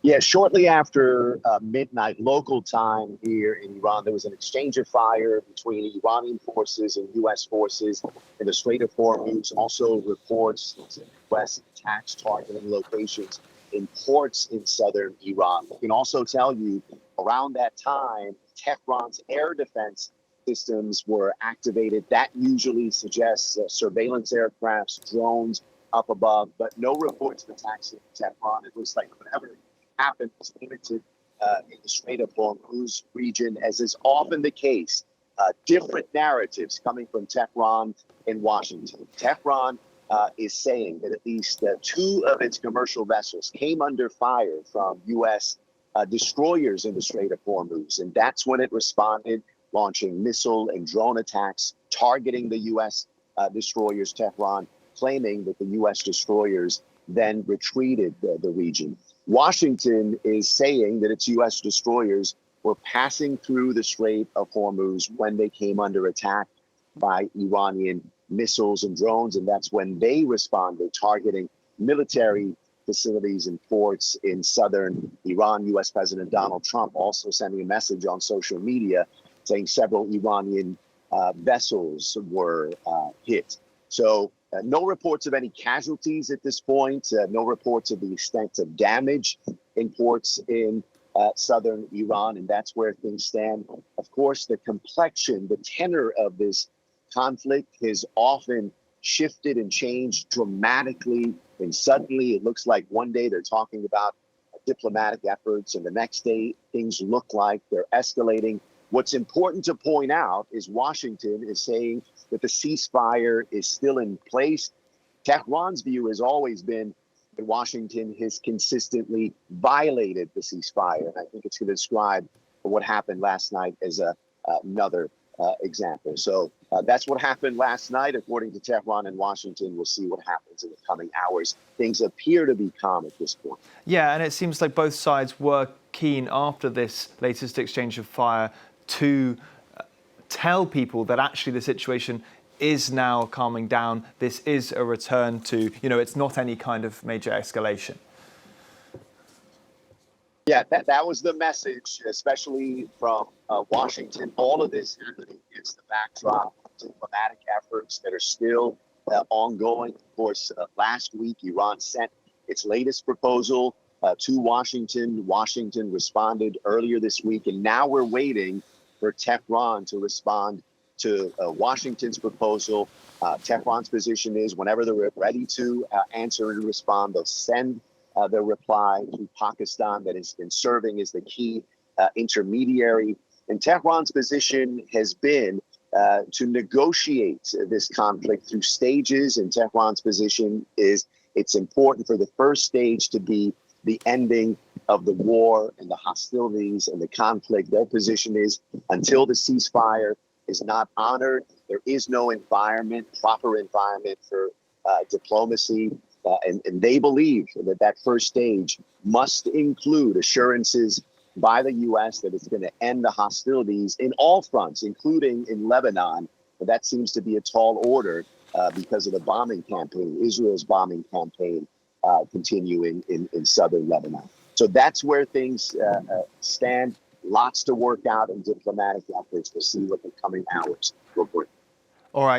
Yeah, shortly after midnight local time here in Iran, there was an exchange of fire between Iranian forces and U.S. forces in the Strait of Hormuz. Also reports of U.S. attacks targeting locations in ports in southern Iran. I can also tell you around that time, Tehran's air defense systems were activated. That usually suggests surveillance aircrafts, drones up above, but no reports of attacks in Tehran. It looks like whatever happened was limited in the Strait of Hormuz region, as is often the case. Different narratives coming from Tehran and Washington. Tehran is saying that at least two of its commercial vessels came under fire from U.S. Destroyers in the Strait of Hormuz, and that's when it responded, launching missile and drone attacks targeting the U.S. Destroyers. Tehran claiming that the U.S. destroyers then retreated the region. Washington is saying that its U.S. destroyers were passing through the Strait of Hormuz when they came under attack by Iranian missiles and drones, and that's when they responded, targeting military facilities and ports in southern Iran. U.S. President Donald Trump also sending a message on social media saying several Iranian vessels were hit. So no reports of any casualties at this point, no reports of the extent of damage in ports in southern Iran, and that's where things stand. Of course, the complexion, the tenor of this conflict has often shifted and changed dramatically and suddenly. It looks like one day they're talking about diplomatic efforts, and the next day things look like they're escalating. What's important to point out is Washington is saying that the ceasefire is still in place. Tehran's view has always been that Washington has consistently violated the ceasefire. And I think it's going to describe what happened last night as another example. So that's what happened last night, according to Tehran and Washington. We'll see what happens in the coming hours. Things appear to be calm at this point. Yeah, and it seems like both sides were keen after this latest exchange of fire to tell people that actually the situation is now calming down. This is a return to, it's not any kind of major escalation. Yeah, that was the message, especially from Washington. All of this happening against the backdrop of diplomatic efforts that are still ongoing. Of course, last week, Iran sent its latest proposal to Washington. Washington responded earlier this week, and now we're waiting for Tehran to respond to Washington's proposal. Tehran's position is whenever they're ready to answer and respond, they'll send their reply to Pakistan, that has been serving as the key intermediary. And Tehran's position has been to negotiate this conflict through stages. And Tehran's position is it's important for the first stage to be the ending of the war and the hostilities and the conflict. Their position is until the ceasefire is not honored, there is no proper environment for diplomacy. And they believe that that first stage must include assurances by the U.S. that it's going to end the hostilities in all fronts, including in Lebanon. But that seems to be a tall order because of the bombing campaign, Israel's bombing campaign continuing in southern Lebanon. So that's where things stand. Lots to work out in diplomatic efforts. We'll see what the coming hours will bring. All right.